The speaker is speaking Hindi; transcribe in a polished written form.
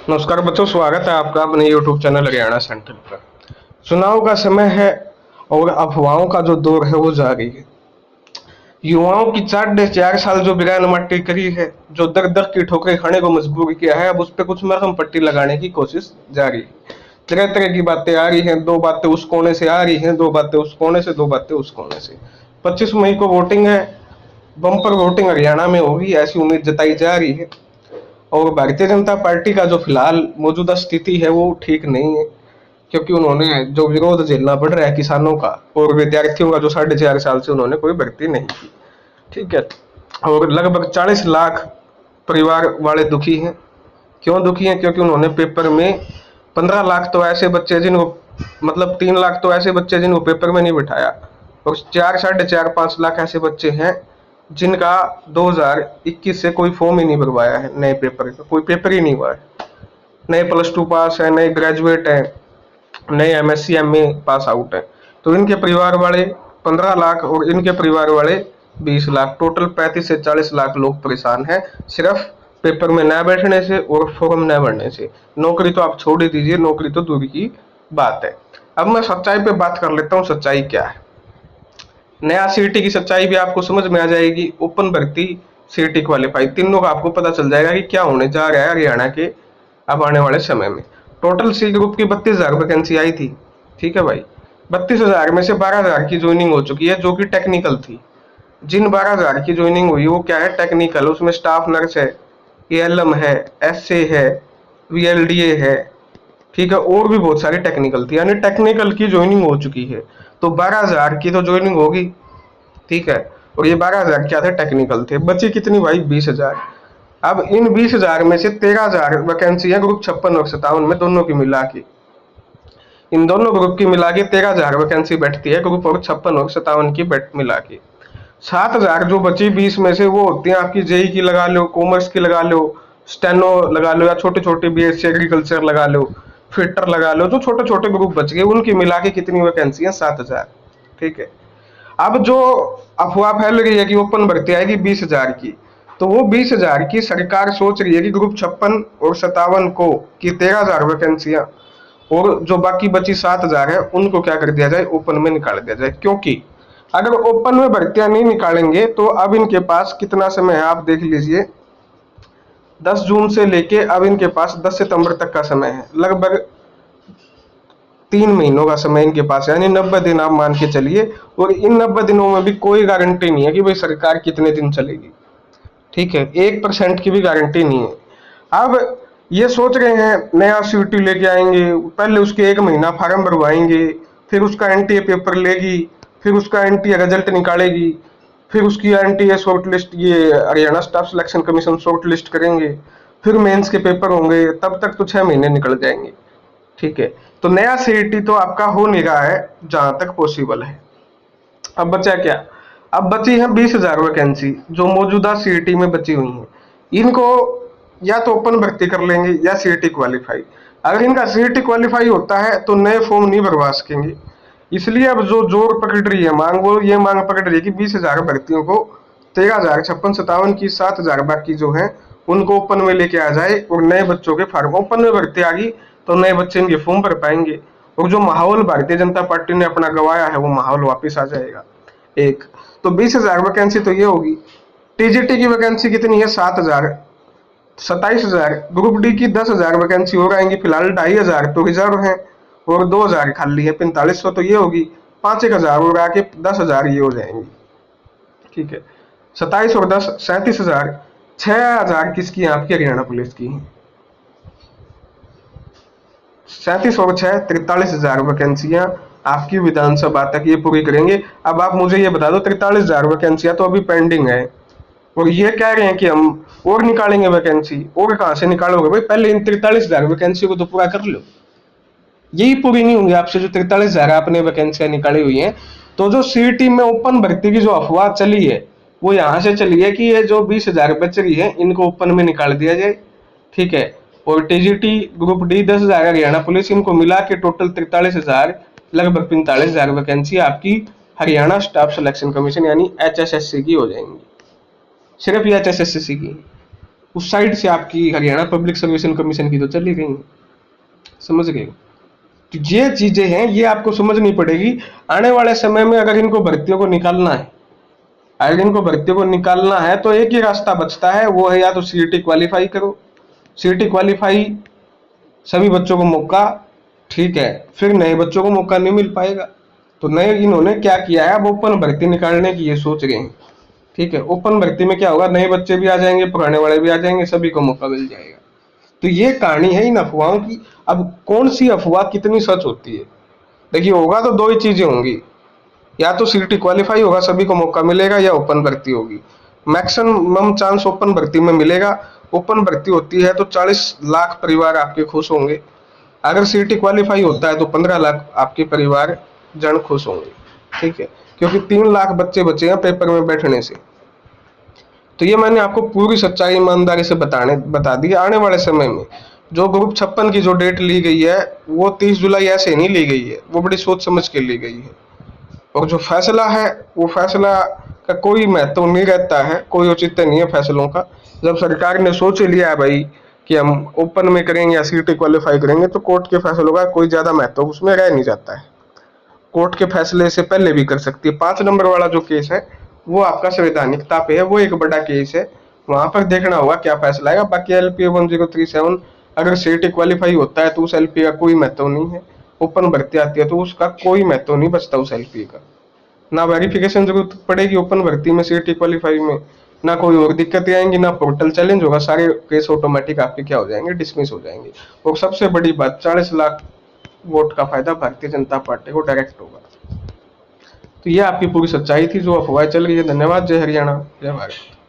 नमस्कार बच्चों, स्वागत है आपका अपने YouTube चैनल हरियाणा सेंट्रल पर। चुनाव का समय है और अफवाहों का जो दौर है वो जारी है। युवाओं की 4.5 साल जो बिरान मट्टी करी है, जो दर दर की ठोकरें खाने को मजबूर किया है, अब उस पर कुछ मरहम पट्टी लगाने की कोशिश जारी है। तरह तरह की बातें आ रही हैं, दो बातें उस कोने से आ रही हैं, दो बातें उस कोने से, दो बातें उस कोने से। 25 मई को वोटिंग है, बम्पर वोटिंग हरियाणा में होगी ऐसी उम्मीद जताई जा रही है। और भारतीय जनता पार्टी का जो फिलहाल मौजूदा स्थिति है वो ठीक नहीं है, क्योंकि उन्होंने जो विरोध झेलना पड़ रहा है किसानों का और विद्यार्थियों का, जो 4.5 साल से उन्होंने कोई भर्ती नहीं की। ठीक है। और लगभग 40 लाख परिवार वाले दुखी हैं। क्यों दुखी हैं? क्योंकि उन्होंने पेपर में 15 लाख तो ऐसे बच्चे जिनको, मतलब 3 लाख तो ऐसे बच्चे जिनको पेपर में नहीं बिठाया, और 4, 4.5, 5 लाख ऐसे बच्चे हैं जिनका 2021 से कोई फॉर्म ही नहीं भरवाया है, नए पेपर का कोई पेपर ही नहीं हुआ है। नए +2 पास है, नए ग्रेजुएट है, नए MSc MA पास आउट है। तो इनके परिवार वाले 15 लाख और इनके परिवार वाले 20 लाख, टोटल 35 से 40 लाख लोग परेशान हैं, सिर्फ पेपर में न बैठने से और फॉर्म न भरने से। नौकरी तो आप छोड़ ही दीजिए, नौकरी तो दूर की बात है। अब मैं सच्चाई पे बात कर लेता हूँ, सच्चाई क्या है। नया सीईटी की सच्चाई भी आपको समझ में आ जाएगी, ओपन भर्ती, सीईटी क्वालिफाई, तीनों का आपको पता चल जाएगा कि क्या होने जा रहा है हरियाणा के अब आने वाले समय में। टोटल सी ग्रुप की 32,000 वैकेंसी आई थी। ठीक है भाई, 32,000 में से 12,000 की ज्वाइनिंग हो चुकी है, जो कि टेक्निकल थी। जिन 12,000 की ज्वाइनिंग हुई वो क्या है? टेक्निकल। उसमें स्टाफ नर्स है, ALM है, SA है, VLDA है। ठीक है, और भी बहुत सारी टेक्निकल थी, यानी टेक्निकल की ज्वाइनिंग हो चुकी है। तो 12,000 की तो ज्वाइनिंग होगी। ठीक है, और ये 12,000 क्या थे? टेक्निकल थे। बची कितनी भाई? 20,000। अब इन 20,000 में से 13,000 वैकेंसी है ग्रुप 56 और 57 में, दोनों की मिला के। इन दोनों ग्रुप की मिला के 13,000 वैकेंसी बैठती है, ग्रुप और 56 और 57 की बैठ मिला के। 7,000 जो बची 20 में से, वो होती है आपकी जेई की लगा लो, कॉमर्स की लगा लो, स्टेनो लगा लो, या छोटे छोटे BSc एग्रीकल्चर लगा लो, फिटर लगा लो, जो छोटे छोटे ग्रुप बच गए उनकी मिला के कितनी वैकेंसी है? 7,000। ठीक है। अब जो अफवाह फैल रही है कि ओपन भर्ती आएगी 20,000 की, तो वो 20,000 की सरकार सोच रही है कि ग्रुप 56 और 57 को की 13,000 वैकेंसियां, और जो बाकी बची 7,000 है उनको क्या कर दिया जाए? ओपन में निकाल दिया जाए। क्योंकि अगर ओपन में भर्तियां नहीं निकालेंगे तो अब इनके पास कितना समय है आप देख लीजिए। 10 जून से लेके अब इनके पास 10 सितंबर तक का समय है, लगभग 3 महीनों का समय इनके पास है, यानी 90 दिन आप मान के चलिए। और इन 90 दिनों में भी कोई गारंटी नहीं है कि भाई सरकार कितने दिन चलेगी। ठीक है, 1% की भी गारंटी नहीं है। अब ये सोच रहे हैं नया सीईटी लेके आएंगे, पहले उसके 1 महीना फार्म भरवाएंगे, फिर उसका NTA पेपर लेगी, फिर उसका NTA रिजल्ट निकालेगी, फिर उसकी NTA शॉर्ट लिस्ट, ये Haryana staff selection commission short list करेंगे, फिर मेंस के पेपर होंगे, तब तक तो 6 महीने निकल जाएंगे। ठीक है, तो नया सीईटी तो आपका हो नहीं रहा है जहां तक पॉसिबल है। अब बचा क्या? अब बची है 20,000 वैकेंसी जो मौजूदा सीईटी में बची हुई हैं। इनको या तो ओपन भर्ती कर लेंगे या सीईटी क्वालिफाई। अगर इनका सीईटी क्वालिफाई होता है तो नए फॉर्म नहीं भरवा सकेंगे। इसलिए अब जो जोर पकड़ रही है मांग, वो ये मांग पकड़ रही है कि 20,000 भर्तियों को 13,000 56 57 की 7,000 बाकी जो है उनको ओपन में लेके आ जाए, और नए बच्चों के फार्म ओपन में भर्ती आ गई तो नए बच्चे इनके फॉर्म भर पाएंगे, और जो माहौल भारतीय जनता पार्टी ने अपना गवाया है वो माहौल वापिस आ जाएगा। एक तो 20,000 वैकेंसी तो ये होगी। TGT की वैकेंसी कितनी है? 7,000, 27,000। ग्रुप डी की 10,000 वैकेंसी हो आएंगी, फिलहाल 2,500 तो रिजर्व है और 2,000 खाली है, 4500 तो ये होगी। 5,000 और आके 10,000 ये हो जाएंगी। ठीक है, 27 और 10 37,000। 6,000 किसकी है? आपकी हरियाणा पुलिस की है। 37 और 6 43,000 वैकेंसियां आपकी विधानसभा तक ये पूरी करेंगे। अब आप मुझे ये बता दो, 43,000 वैकेंसियां तो अभी पेंडिंग है, और ये कह रहे हैं कि हम और निकालेंगे वैकेंसी। और कहां से निकालोगे भाई? पहले इन 43,000 वैकेंसी को तो पूरा कर लो। यही पूरी नहीं होंगी आपसे जो 43,000 आपने वैकेंसियां निकाली हुई हैं। तो जो सीईटी में ओपन भर्ती की जो अफवाह चली है वो यहां से चली है कि ये जो 20,000 बच रही है इनको ओपन में निकाल दिया जाए। ठीक है, और TGT group D 10,000, Haryana police, इनको मिला के टोटल 43,000, लगभग 45,000 वैकेंसी आपकी हरियाणा स्टाफ सिलेक्शन कमीशन यानी HSSC की हो जाएंगी। सिर्फ ये HSSC की। उस साइड से आपकी हरियाणा पब्लिक सर्विस कमीशन की तो चली गई, समझ गए। तो ये चीजें हैं, ये आपको समझनी पड़ेगी। आने वाले समय में अगर इनको भर्तियों को निकालना है, अगर इनको भर्तियों को निकालना है तो एक ही रास्ता बचता है, वो है या तो सीईटी क्वालिफाई करो। सीईटी क्वालिफाई सभी बच्चों को मौका, ठीक है, फिर नए बच्चों को मौका नहीं मिल पाएगा। तो नए इन्होंने क्या किया है, अब ओपन भर्ती निकालने की ये सोच रहे हैं, ठीक है। ओपन भर्ती में क्या होगा, नए बच्चे भी आ जाएंगे, पुराने वाले भी आ जाएंगे, सभी को मौका मिल जाएगा। तो ये कहानी है इन अफवाहों की। अब कौन सी अफवाह कितनी सच होती है, देखिए होगा तो दो ही चीजें होंगी, या तो सीईटी क्वालिफाई होगा, सभी को मौका मिलेगा, या ओपन भर्ती होगी। मैक्सिमम चांस ओपन भर्ती में मिलेगा। ओपन भर्ती होती है तो 40 लाख परिवार आपके खुश होंगे। अगर सीईटी क्वालिफाई होता है तो 15 लाख आपके परिवार जन खुश होंगे, ठीक है, क्योंकि 3 लाख बच्चे बचे हैं पेपर में बैठने से। तो ये मैंने आपको पूरी सच्चाई ईमानदारी से बता दी। आने वाले समय में जो ग्रुप 56 की जो डेट ली गई है, वो 30 जुलाई ऐसे नहीं ली गई है, वो बड़ी सोच समझ के ली गई है। और जो फैसला है, वो फैसला का कोई महत्व नहीं रहता है, कोई औचित्य नहीं है फैसलों का। जब सरकार ने सोच ही लिया है भाई कि हम ओपन में करेंगे या सीईटी क्वालिफाई करेंगे, तो कोर्ट के फैसलों का कोई ज्यादा महत्व उसमें रह नहीं जाता है। कोर्ट के फैसले से पहले भी कर सकती है। 5 नंबर वाला जो केस है वो आपका संवैधानिकता पे है, वो एक बड़ा केस है, वहां पर देखना होगा क्या फैसला आएगा। बाकी एलपी 1037 अगर सीईटी क्वालिफाई होता है तो उस एलपी का कोई महत्व नहीं है। ओपन भर्ती आती है तो उसका कोई महत्व नहीं बचता उस एलपी का। ना वेरिफिकेशन जरूरत पड़ेगी ओपन भर्ती में, सीईटी क्वालिफाई में, ना कोई और दिक्कतें आएंगी, ना पोर्टल चैलेंज होगा, सारे केस ऑटोमेटिक आपके क्या हो जाएंगे, डिसमिस हो जाएंगे। और सबसे बड़ी बात, 40 लाख वोट का फायदा भारतीय जनता पार्टी को डायरेक्ट होगा। तो ये आपकी पूरी सच्चाई थी जो अफवाह चल रही है। धन्यवाद। जय हरियाणा, जय भारत।